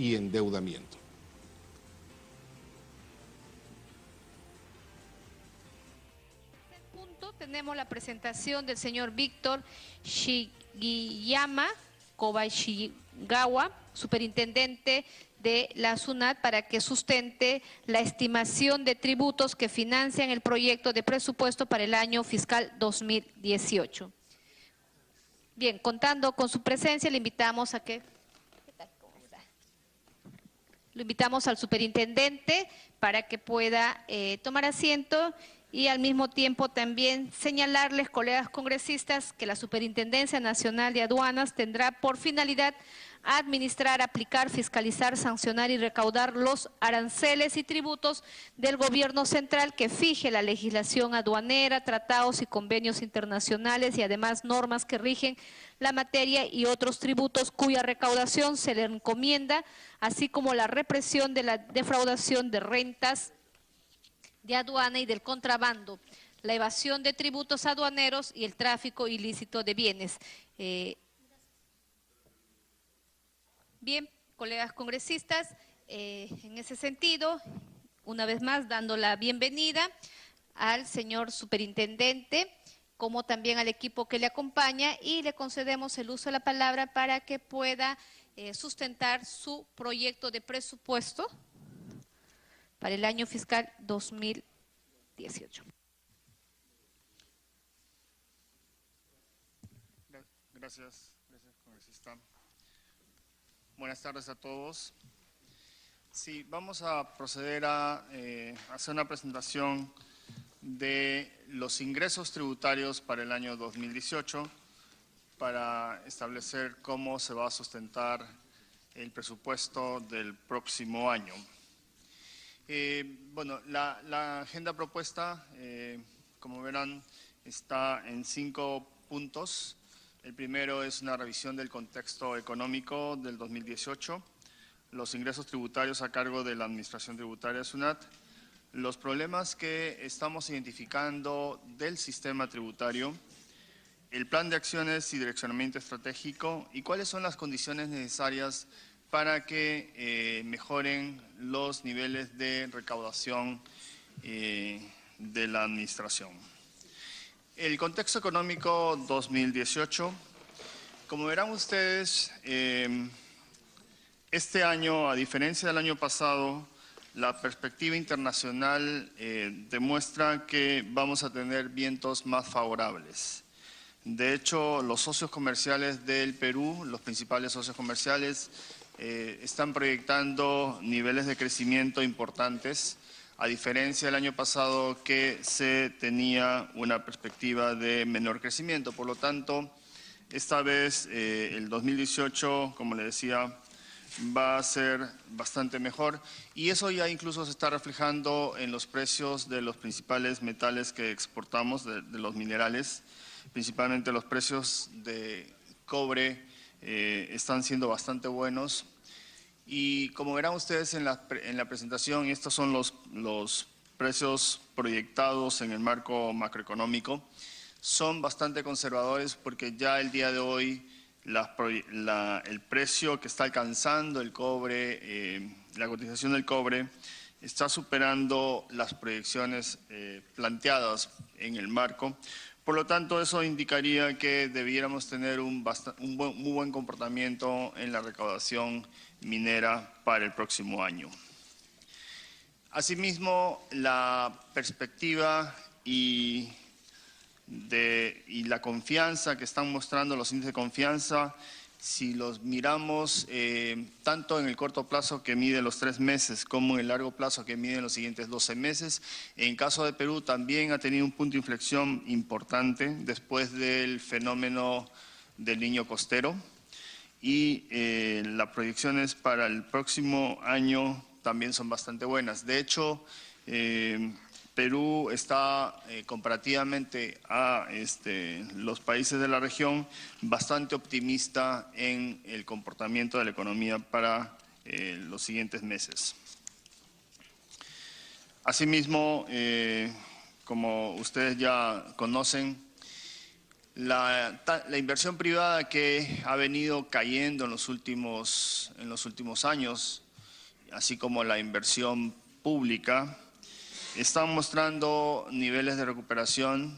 y endeudamiento. Tenemos la presentación del señor Víctor Shigiyama Kobayashi-gawa, superintendente de la SUNAT, para que sustente la estimación de tributos que financian el proyecto de presupuesto para el año fiscal 2018. Bien, contando con su presencia, le invitamos a que... ¿Qué tal? ¿Cómo está? Lo invitamos al superintendente para que pueda tomar asiento. Y al mismo tiempo también señalarles, colegas congresistas, que la Superintendencia Nacional de Aduanas tendrá por finalidad administrar, aplicar, fiscalizar, sancionar y recaudar los aranceles y tributos del gobierno central que fije la legislación aduanera, tratados y convenios internacionales y además normas que rigen la materia y otros tributos cuya recaudación se le encomienda, así como la represión de la defraudación de rentas de aduana y del contrabando, la evasión de tributos aduaneros y el tráfico ilícito de bienes. Bien, colegas congresistas, en ese sentido, una vez más dando la bienvenida al señor superintendente, como también al equipo que le acompaña, y le concedemos el uso de la palabra para que pueda sustentar su proyecto de presupuesto para el año fiscal 2018. Gracias, congresista. Buenas tardes a todos. Sí, vamos a proceder a hacer una presentación de los ingresos tributarios para el año 2018 para establecer cómo se va a sustentar el presupuesto del próximo año. Bueno, la agenda propuesta, como verán, está en 5 puntos. El primero es una revisión del contexto económico del 2018, los ingresos tributarios a cargo de la Administración Tributaria SUNAT, los problemas que estamos identificando del sistema tributario, el plan de acciones y direccionamiento estratégico y cuáles son las condiciones necesarias para que mejoren los niveles de recaudación de la administración. El contexto económico 2018, como verán ustedes, este año, a diferencia del año pasado, la perspectiva internacional demuestra que vamos a tener vientos más favorables. De hecho, los socios comerciales del Perú, los principales socios comerciales, están proyectando niveles de crecimiento importantes, a diferencia del año pasado que se tenía una perspectiva de menor crecimiento. Por lo tanto, esta vez el 2018, como le decía, va a ser bastante mejor y eso ya incluso se está reflejando en los precios de los principales metales que exportamos, de los minerales, principalmente los precios de cobre están siendo bastante buenos. Y como verán ustedes en la presentación, estos son los precios proyectados en el marco macroeconómico. Son bastante conservadores porque ya el día de hoy el precio que está alcanzando el cobre, la cotización del cobre, está superando las proyecciones planteadas en el marco. Por lo tanto, eso indicaría que debiéramos tener muy buen comportamiento en la recaudación minera para el próximo año. Asimismo, la perspectiva y la confianza que están mostrando los índices de confianza, si los miramos tanto en el corto plazo que mide los 3 meses como en el largo plazo que mide los siguientes 12 meses, en caso de Perú también ha tenido un punto de inflexión importante después del fenómeno del Niño costero y las proyecciones para el próximo año también son bastante buenas. De hecho, Perú está comparativamente a los países de la región bastante optimista en el comportamiento de la economía para los siguientes meses. Asimismo, como ustedes ya conocen, La inversión privada que ha venido cayendo en los últimos años, así como la inversión pública, están mostrando niveles de recuperación.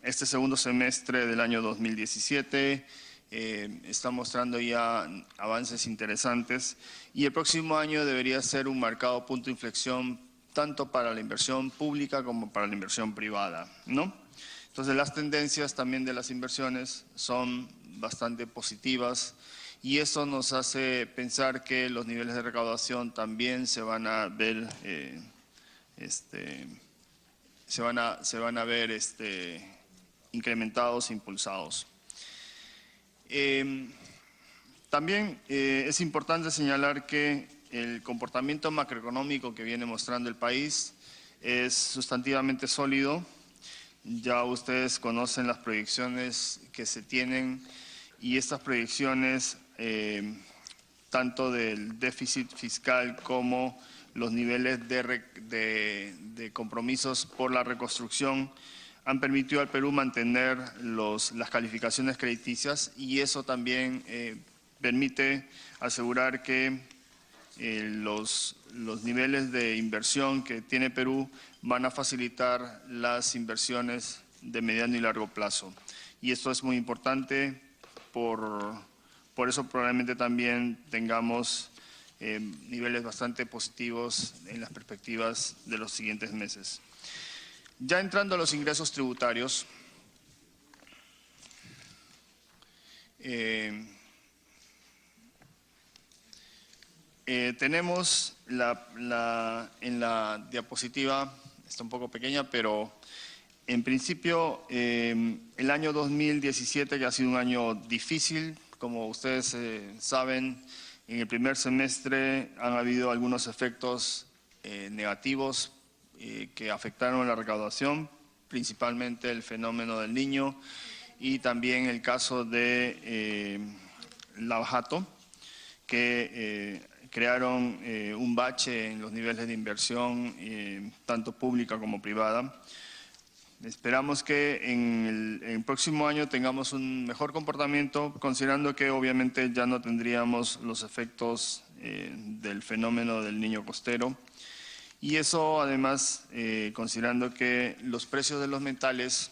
Este segundo semestre del año 2017 está mostrando ya avances interesantes y el próximo año debería ser un marcado punto de inflexión tanto para la inversión pública como para la inversión privada, ¿no? Entonces las tendencias también de las inversiones son bastante positivas y eso nos hace pensar que los niveles de recaudación también se van a ver incrementados, impulsados. También es importante señalar que el comportamiento macroeconómico que viene mostrando el país es sustantivamente sólido. Ya ustedes conocen las proyecciones que se tienen y estas proyecciones, tanto del déficit fiscal como los niveles de compromisos por la reconstrucción, han permitido al Perú mantener las calificaciones crediticias y eso también permite asegurar que los niveles de inversión que tiene Perú van a facilitar las inversiones de mediano y largo plazo. Y esto es muy importante, por eso probablemente también tengamos niveles bastante positivos en las perspectivas de los siguientes meses. Ya entrando a los ingresos tributarios, tenemos en la diapositiva, está un poco pequeña, pero en principio el año 2017, que ha sido un año difícil, como ustedes saben, en el primer semestre han habido algunos efectos negativos que afectaron la recaudación, principalmente el fenómeno del Niño y también el caso de Lavajato, que crearon un bache en los niveles de inversión, tanto pública como privada. Esperamos que en el próximo año tengamos un mejor comportamiento, considerando que obviamente ya no tendríamos los efectos del fenómeno del Niño costero. Y eso además, considerando que los precios de los metales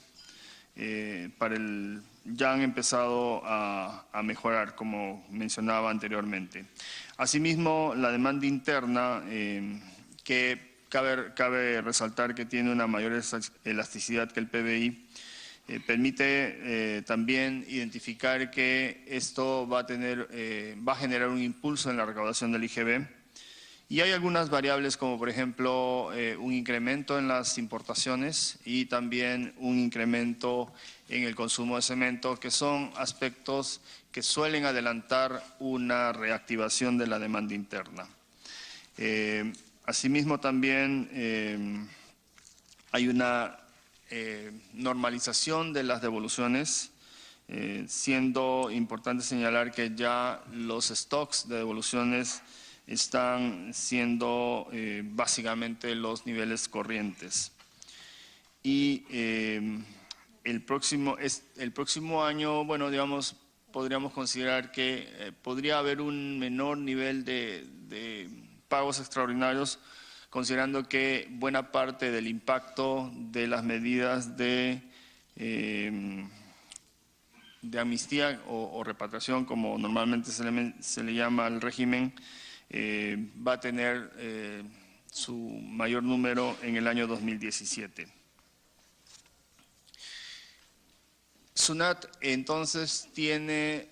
ya han empezado a mejorar, como mencionaba anteriormente. Asimismo, la demanda interna, que cabe resaltar que tiene una mayor elasticidad que el PBI, permite también identificar que esto va a generar un impulso en la recaudación del IGB. Y hay algunas variables como por ejemplo un incremento en las importaciones y también un incremento en el consumo de cemento, que son aspectos que suelen adelantar una reactivación de la demanda interna. Asimismo también hay una normalización de las devoluciones, siendo importante señalar que ya los stocks de devoluciones están siendo básicamente los niveles corrientes. Y el próximo año, bueno, digamos, podríamos considerar que podría haber un menor nivel de pagos extraordinarios, considerando que buena parte del impacto de las medidas de amnistía o repatriación, como normalmente se le llama al régimen, va a tener su mayor número en el año 2017. SUNAT entonces tiene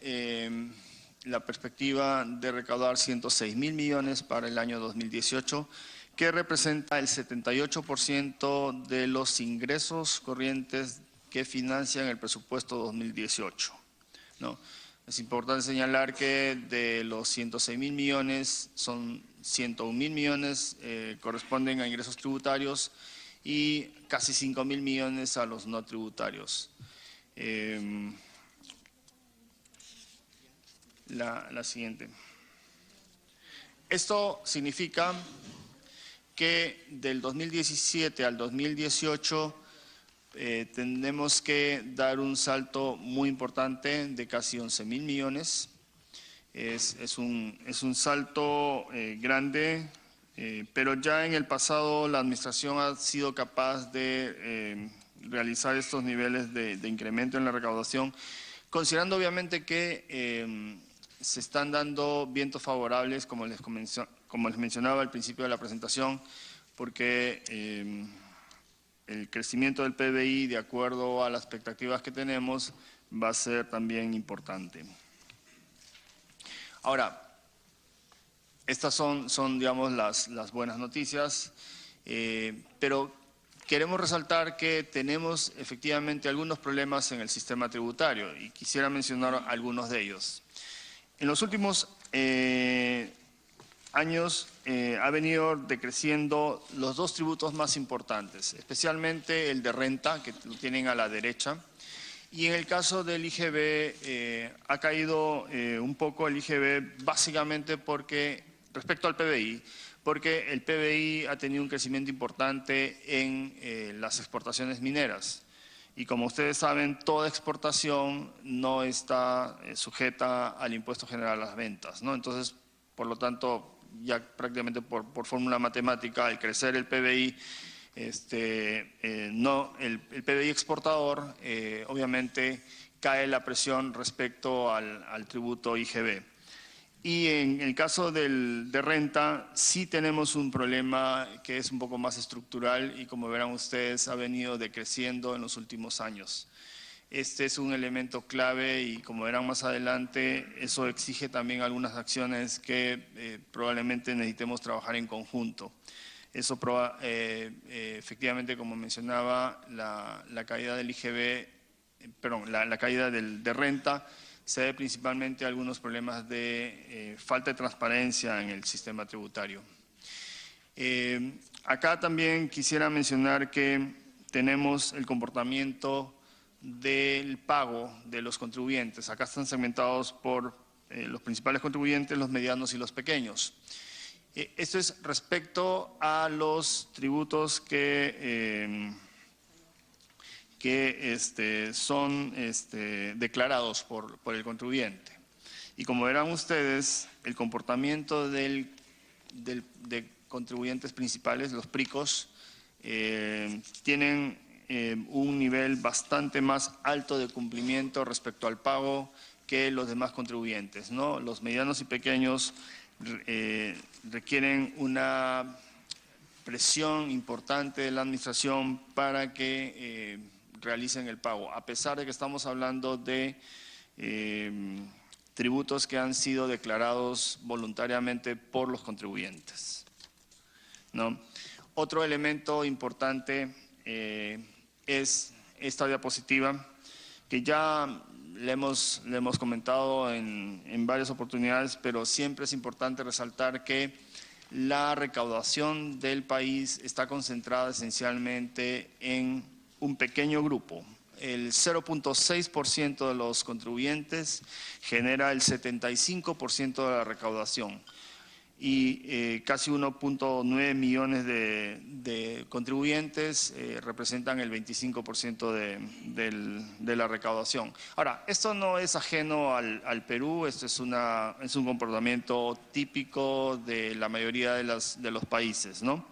la perspectiva de recaudar 106.000 millones para el año 2018, que representa el 78% de los ingresos corrientes que financian el presupuesto 2018, ¿no? Es importante señalar que de los 106.000 millones, son 101.000 millones corresponden a ingresos tributarios y casi 5.000 millones a los no tributarios. La siguiente. Esto significa que del 2017 al 2018 tenemos que dar un salto muy importante de casi 11.000 millones. Es un salto grande, pero ya en el pasado la administración ha sido capaz de realizar estos niveles de incremento en la recaudación, considerando obviamente que se están dando vientos favorables, como les mencionaba al principio de la presentación, porque el crecimiento del PBI, de acuerdo a las expectativas que tenemos, va a ser también importante. Ahora, estas son digamos, las buenas noticias, pero queremos resaltar que tenemos efectivamente algunos problemas en el sistema tributario y quisiera mencionar algunos de ellos. En los últimos años ha venido decreciendo los dos tributos más importantes, especialmente el de renta, que lo tienen a la derecha, y en el caso del IGB ha caído un poco el IGB básicamente porque, respecto al PBI, porque el PBI ha tenido un crecimiento importante en las exportaciones mineras. Y como ustedes saben, toda exportación no está sujeta al impuesto general a las ventas, ¿no? Entonces, por lo tanto, ya prácticamente por fórmula matemática, al crecer el PBI, el PBI exportador, obviamente cae la presión respecto al tributo IGB. Y en el caso de renta, sí tenemos un problema que es un poco más estructural y, como verán ustedes, ha venido decreciendo en los últimos años. Este es un elemento clave y, como verán más adelante, eso exige también algunas acciones que probablemente necesitemos trabajar en conjunto. Eso efectivamente, como mencionaba, la caída del IGB, perdón, la caída de renta se debe principalmente a algunos problemas de falta de transparencia en el sistema tributario. Acá también quisiera mencionar que tenemos el comportamiento del pago de los contribuyentes. Acá están segmentados por los principales contribuyentes, los medianos y los pequeños. Esto es respecto a los tributos que son declarados por el contribuyente. Y como verán ustedes, el comportamiento de contribuyentes principales, los PRICOS, tienen un nivel bastante más alto de cumplimiento respecto al pago que los demás contribuyentes, ¿no? Los medianos y pequeños requieren una presión importante de la administración para que realicen el pago, a pesar de que estamos hablando de tributos que han sido declarados voluntariamente por los contribuyentes, ¿no? Otro elemento importante es esta diapositiva, que ya le hemos comentado en varias oportunidades, pero siempre es importante resaltar que la recaudación del país está concentrada esencialmente en un pequeño grupo. El 0.6% de los contribuyentes genera el 75% de la recaudación y casi 1.9 millones de contribuyentes representan el 25% de la recaudación. Ahora, esto no es ajeno al Perú, esto es un comportamiento típico de la mayoría de los países, ¿no?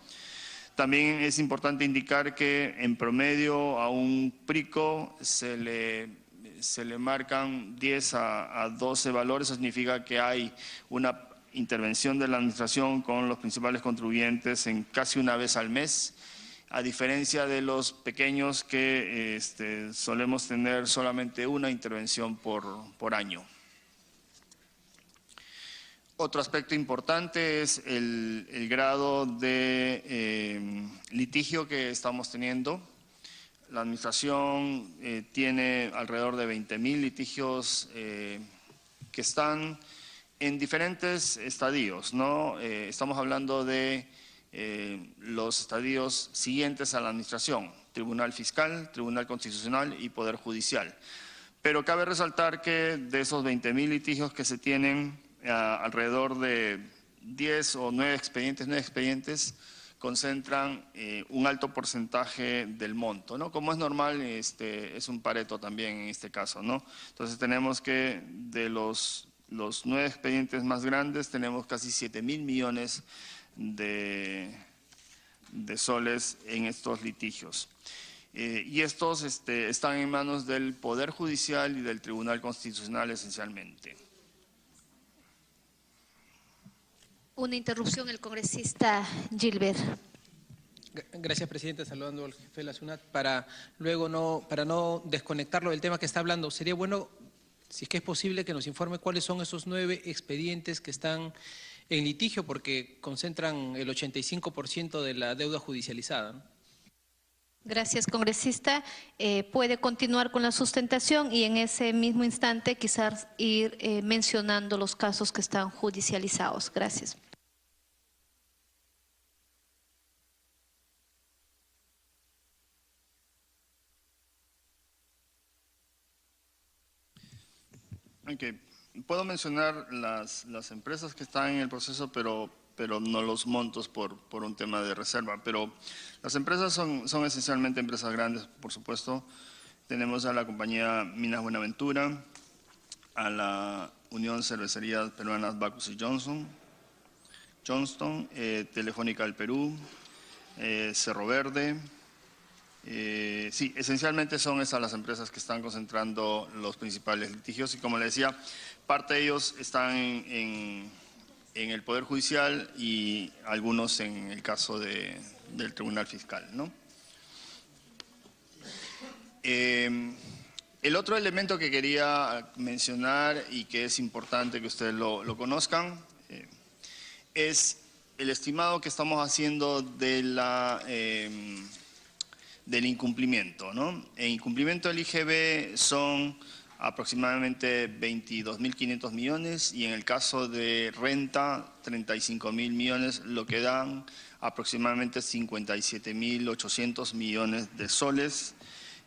También es importante indicar que en promedio a un PRICO se le marcan 10 a 12 valores, eso significa que hay una intervención de la administración con los principales contribuyentes en casi una vez al mes, a diferencia de los pequeños que solemos tener solamente una intervención por año. Otro aspecto importante es el grado de litigio que estamos teniendo. La administración tiene alrededor de 20.000 litigios que están en diferentes estadios, ¿no? Estamos hablando de los estadios siguientes a la administración: Tribunal Fiscal, Tribunal Constitucional y Poder Judicial. Pero cabe resaltar que de esos 20.000 litigios que se tienen, alrededor de 10 o 9 expedientes concentran un alto porcentaje del monto, ¿no? Como es normal, es un Pareto también en este caso, ¿no? Entonces tenemos que de los 9 expedientes más grandes tenemos casi 7.000 millones de soles en estos litigios. Y estos están en manos del Poder Judicial y del Tribunal Constitucional esencialmente. Una interrupción, el congresista Gilbert. Gracias, Presidenta. Saludando al jefe de la SUNAT. Para no desconectarlo del tema que está hablando, sería bueno, si es que es posible, que nos informe cuáles son esos 9 expedientes que están en litigio, porque concentran el 85% de la deuda judicializada, ¿no? Gracias, congresista. Puede continuar con la sustentación y en ese mismo instante quizás ir mencionando los casos que están judicializados. Gracias. Okay. Puedo mencionar las empresas que están en el proceso, pero no los montos por un tema de reserva. Pero las empresas son esencialmente empresas grandes, por supuesto. Tenemos a la compañía Minas Buenaventura, a la Unión Cervecería Peruana Bacus y Johnston, Telefónica del Perú, Cerro Verde. Sí, esencialmente son esas las empresas que están concentrando los principales litigios y, como le decía, parte de ellos están en el Poder Judicial y algunos en el caso del Tribunal Fiscal, ¿no? El otro elemento que quería mencionar y que es importante que ustedes lo conozcan es el estimado que estamos haciendo del incumplimiento, ¿no? El incumplimiento del IGB son aproximadamente 22.500 millones y en el caso de renta 35.000 millones, lo que dan aproximadamente 57.800 millones de soles,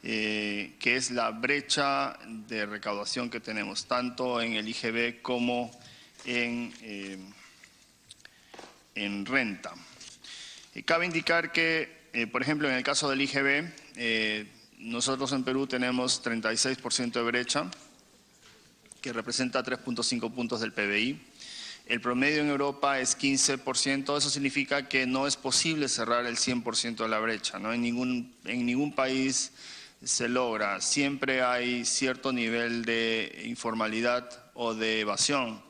que es la brecha de recaudación que tenemos tanto en el IGB como en renta. Cabe indicar que por ejemplo, en el caso del IGB, nosotros en Perú tenemos 36% de brecha, que representa 3.5 puntos del PBI. El promedio en Europa es 15%, eso significa que no es posible cerrar el 100% de la brecha, ¿no? En ningún país se logra, siempre hay cierto nivel de informalidad o de evasión.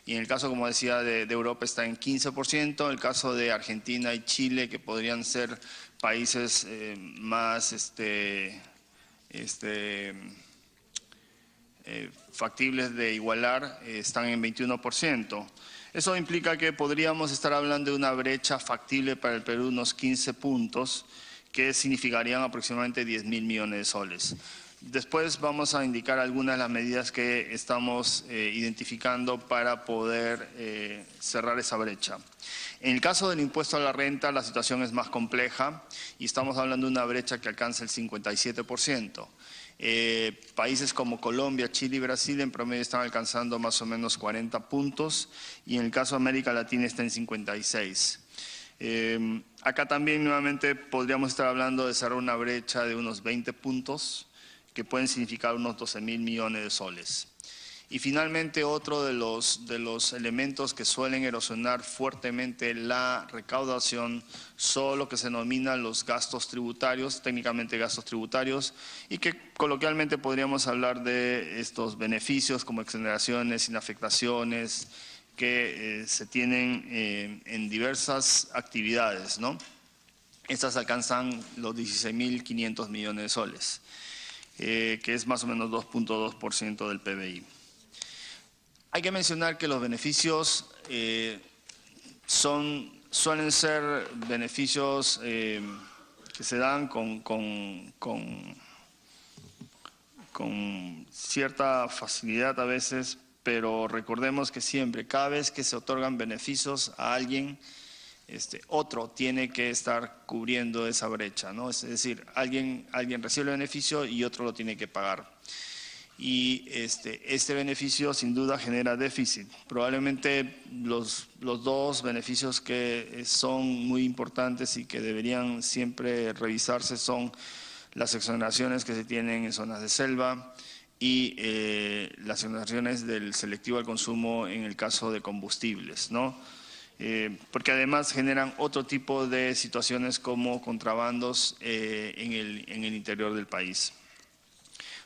Y en el caso, como decía, de Europa está en 15%, el caso de Argentina y Chile, que podrían ser países más factibles de igualar, están en 21%. Eso implica que podríamos estar hablando de una brecha factible para el Perú, unos 15 puntos, que significarían aproximadamente 10.000 millones de soles. Después vamos a indicar algunas de las medidas que estamos identificando para poder cerrar esa brecha. En el caso del impuesto a la renta, la situación es más compleja y estamos hablando de una brecha que alcanza el 57%. Países como Colombia, Chile y Brasil en promedio están alcanzando más o menos 40 puntos y en el caso de América Latina está en 56. Acá también nuevamente podríamos estar hablando de cerrar una brecha de unos 20 puntos que pueden significar unos 12.000 millones de soles. Y finalmente otro de los elementos que suelen erosionar fuertemente la recaudación son lo que se denomina los gastos tributarios, técnicamente gastos tributarios, y que coloquialmente podríamos hablar de estos beneficios como exoneraciones, inafectaciones, que se tienen en diversas actividades, ¿no? Estas alcanzan los 16.500 millones de soles, que es más o menos 2.2% del PBI. Hay que mencionar que los beneficios suelen ser beneficios que se dan con cierta facilidad a veces, pero recordemos que siempre, cada vez que se otorgan beneficios a alguien, otro tiene que estar cubriendo esa brecha, ¿no? Es decir, alguien recibe el beneficio y otro lo tiene que pagar. y este beneficio sin duda genera déficit. Probablemente los dos beneficios que son muy importantes y que deberían siempre revisarse son las exoneraciones que se tienen en zonas de selva y las exoneraciones del selectivo al consumo en el caso de combustibles, ¿no? Porque además generan otro tipo de situaciones como contrabandos en el interior del país.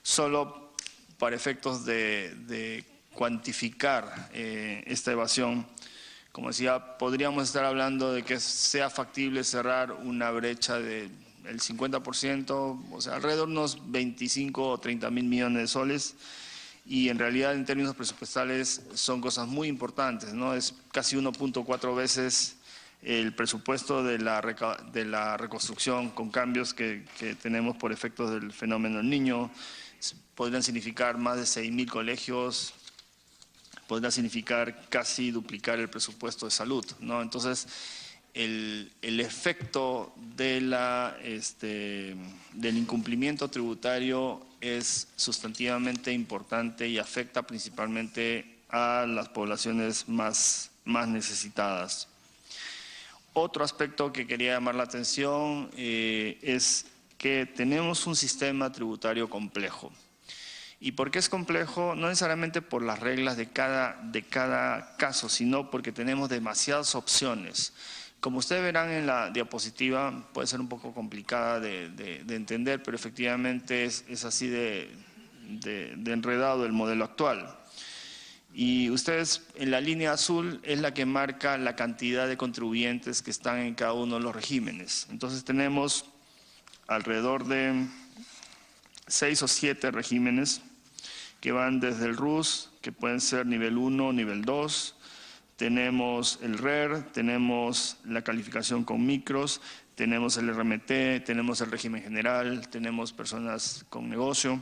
Solo para efectos de cuantificar esta evasión, como decía, podríamos estar hablando de que sea factible cerrar una brecha del 50%, o sea, alrededor de unos 25 o 30 mil millones de soles, y en realidad en términos presupuestales son cosas muy importantes, ¿no? Es casi 1.4 veces el presupuesto de la reconstrucción con cambios que tenemos por efectos del fenómeno del Niño. Podrían significar más de 6.000 colegios, podría significar casi duplicar el presupuesto de salud, ¿no? Entonces, el efecto de del incumplimiento tributario es sustantivamente importante y afecta principalmente a las poblaciones más necesitadas. Otro aspecto que quería llamar la atención es que tenemos un sistema tributario complejo. ¿Y por qué es complejo? No necesariamente por las reglas de cada caso, sino porque tenemos demasiadas opciones. Como ustedes verán en la diapositiva, puede ser un poco complicada de entender, pero efectivamente es así de enredado el modelo actual. Y ustedes, en la línea azul, es la que marca la cantidad de contribuyentes que están en cada uno de los regímenes. Entonces tenemos alrededor de 6 o 7 regímenes que van desde el RUS, que pueden ser nivel 1, nivel 2, tenemos el RER, tenemos la calificación con micros, tenemos el RMT, tenemos el régimen general, tenemos personas con negocio.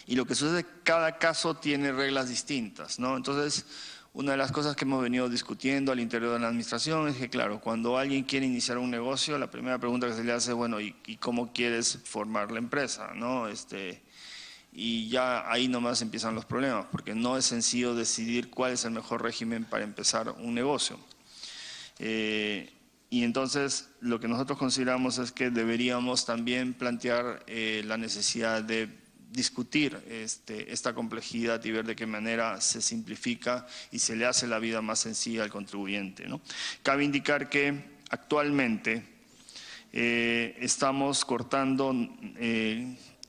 Y lo que sucede es que cada caso tiene reglas distintas, ¿no? Entonces, una de las cosas que hemos venido discutiendo al interior de la administración es que, claro, cuando alguien quiere iniciar un negocio, la primera pregunta que se le hace es, bueno, ¿y cómo quieres formar la empresa, ¿no? Y ya ahí nomás empiezan los problemas, porque no es sencillo decidir cuál es el mejor régimen para empezar un negocio. Y entonces lo que nosotros consideramos es que deberíamos también plantear la necesidad de discutir esta complejidad y ver de qué manera se simplifica y se le hace la vida más sencilla al contribuyente, ¿no? Cabe indicar que actualmente estamos cortando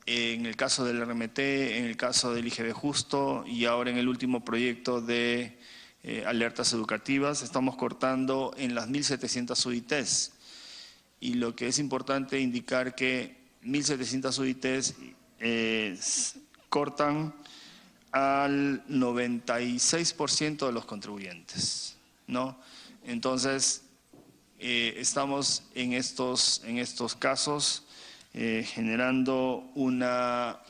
en el caso del RMT, en el caso del IGB Justo y ahora en el último proyecto de alertas educativas, estamos cortando en las 1.700 UITs. Y lo que es importante indicar que 1.700 UITs cortan al 96% de los contribuyentes, ¿no? Entonces, estamos en estos casos generando una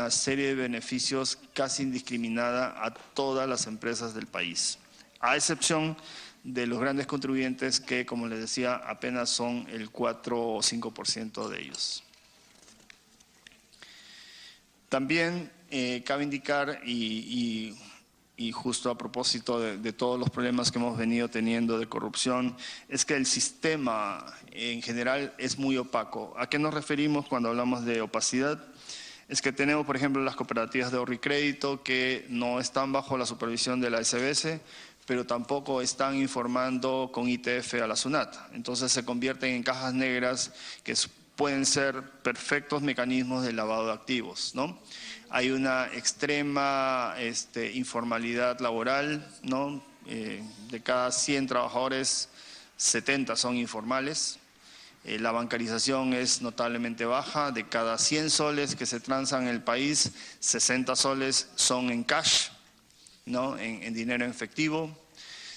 serie de beneficios casi indiscriminada a todas las empresas del país, a excepción de los grandes contribuyentes que, como les decía, apenas son el 4 o 5% de ellos. También cabe indicar, y justo a propósito de todos los problemas que hemos venido teniendo de corrupción, es que el sistema en general es muy opaco. ¿A qué nos referimos cuando hablamos de opacidad? Es que tenemos, por ejemplo, las cooperativas de ahorro y crédito que no están bajo la supervisión de la SBS, pero tampoco están informando con ITF a la SUNAT. Entonces se convierten en cajas negras que pueden ser perfectos mecanismos de lavado de activos, ¿no? Hay una extrema informalidad laboral, ¿no? De cada 100 trabajadores, 70 son informales. La bancarización es notablemente baja. De cada 100 soles que se transan en el país, 60 soles son en cash, ¿no? En dinero en efectivo.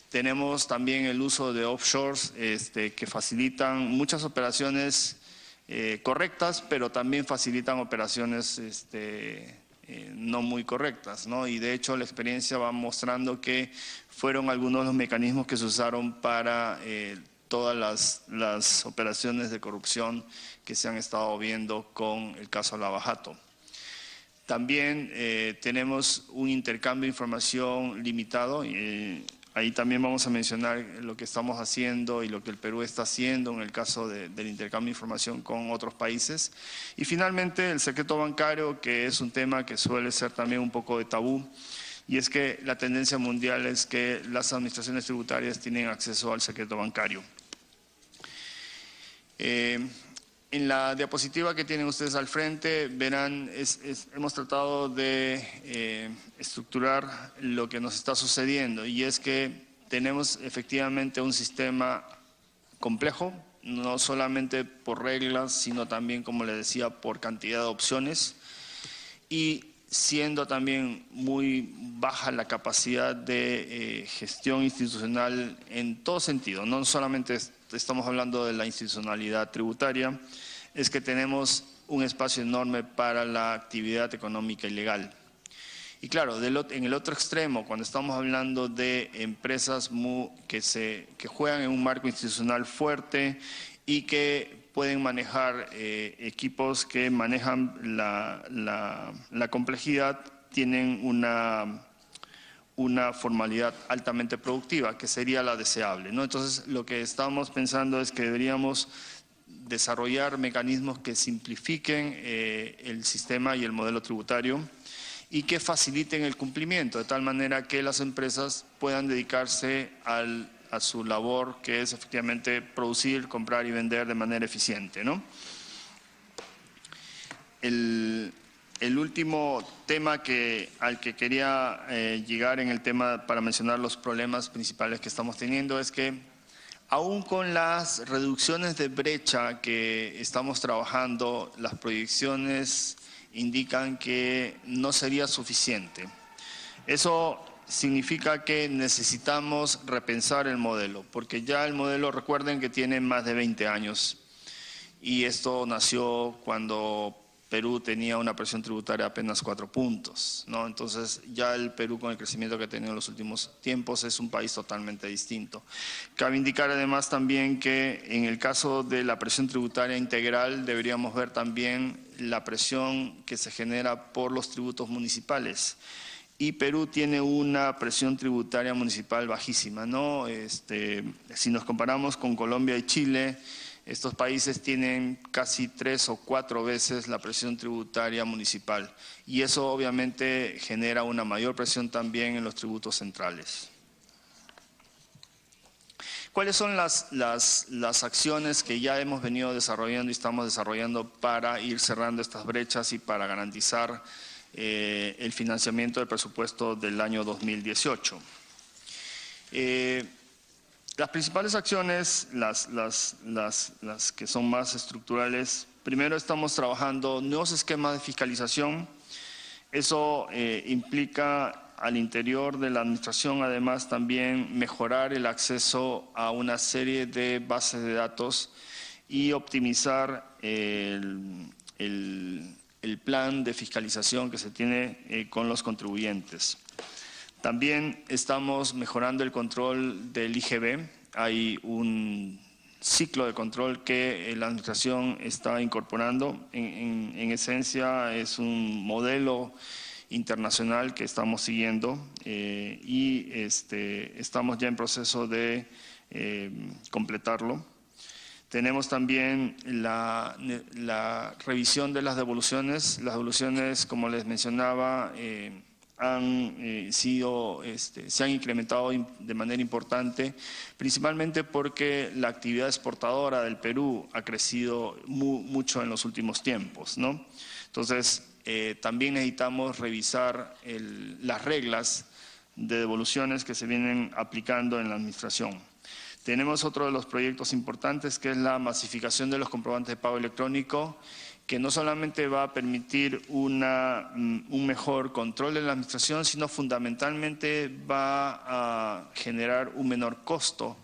Tenemos también el uso de offshores que facilitan muchas operaciones correctas, pero también facilitan operaciones no muy correctas, ¿no? Y de hecho la experiencia va mostrando que fueron algunos de los mecanismos que se usaron para todas las operaciones de corrupción que se han estado viendo con el caso Lava Jato. También tenemos un intercambio de información limitado. Ahí también vamos a mencionar lo que estamos haciendo y lo que el Perú está haciendo en el caso del intercambio de información con otros países. Y finalmente el secreto bancario, que es un tema que suele ser también un poco de tabú, y es que la tendencia mundial es que las administraciones tributarias tienen acceso al secreto bancario. En la diapositiva que tienen ustedes al frente, verán, hemos tratado de estructurar lo que nos está sucediendo, y es que tenemos efectivamente un sistema complejo, no solamente por reglas, sino también, como les decía, por cantidad de opciones, y siendo también muy baja la capacidad de gestión institucional en todo sentido. No solamente estamos hablando de la institucionalidad tributaria, es que tenemos un espacio enorme para la actividad económica ilegal. Y claro, en el otro extremo, cuando estamos hablando de empresas que juegan en un marco institucional fuerte y que pueden manejar equipos que manejan la complejidad, tienen una formalidad altamente productiva, que sería la deseable, ¿no? Entonces, lo que estamos pensando es que deberíamos desarrollar mecanismos que simplifiquen el sistema y el modelo tributario y que faciliten el cumplimiento, de tal manera que las empresas puedan dedicarse a su labor, que es efectivamente producir, comprar y vender de manera eficiente, ¿no? El último tema al que quería llegar en el tema para mencionar los problemas principales que estamos teniendo es que aún con las reducciones de brecha que estamos trabajando, las proyecciones indican que no sería suficiente. Eso significa que necesitamos repensar el modelo, porque ya el modelo, recuerden que tiene más de 20 años, y esto nació cuando Perú tenía una presión tributaria apenas 4 puntos, ¿no? Entonces ya el Perú, con el crecimiento que ha tenido en los últimos tiempos, es un país totalmente distinto. Cabe indicar además también que en el caso de la presión tributaria integral deberíamos ver también la presión que se genera por los tributos municipales. Y Perú tiene una presión tributaria municipal bajísima, ¿no? Si nos comparamos con Colombia y Chile, estos países tienen casi 3 o 4 veces la presión tributaria municipal, y eso obviamente genera una mayor presión también en los tributos centrales. ¿Cuáles son las acciones que ya hemos venido desarrollando y estamos desarrollando para ir cerrando estas brechas y para garantizar el financiamiento del presupuesto del año 2018? Las principales acciones, las que son más estructurales, primero estamos trabajando nuevos esquemas de fiscalización. Eso implica al interior de la administración, además, también mejorar el acceso a una serie de bases de datos y optimizar el plan de fiscalización que se tiene con los contribuyentes. También estamos mejorando el control del IGB. Hay un ciclo de control que la administración está incorporando. En esencia es un modelo internacional que estamos siguiendo y estamos ya en proceso de completarlo. Tenemos también la revisión de las devoluciones. Las devoluciones, como les mencionaba, se han incrementado de manera importante, principalmente porque la actividad exportadora del Perú ha crecido mucho en los últimos tiempos, ¿no? Entonces, también necesitamos revisar las reglas de devoluciones que se vienen aplicando en la administración. Tenemos otro de los proyectos importantes, que es la masificación de los comprobantes de pago electrónico, que no solamente va a permitir un mejor control de la administración, sino fundamentalmente va a generar un menor costo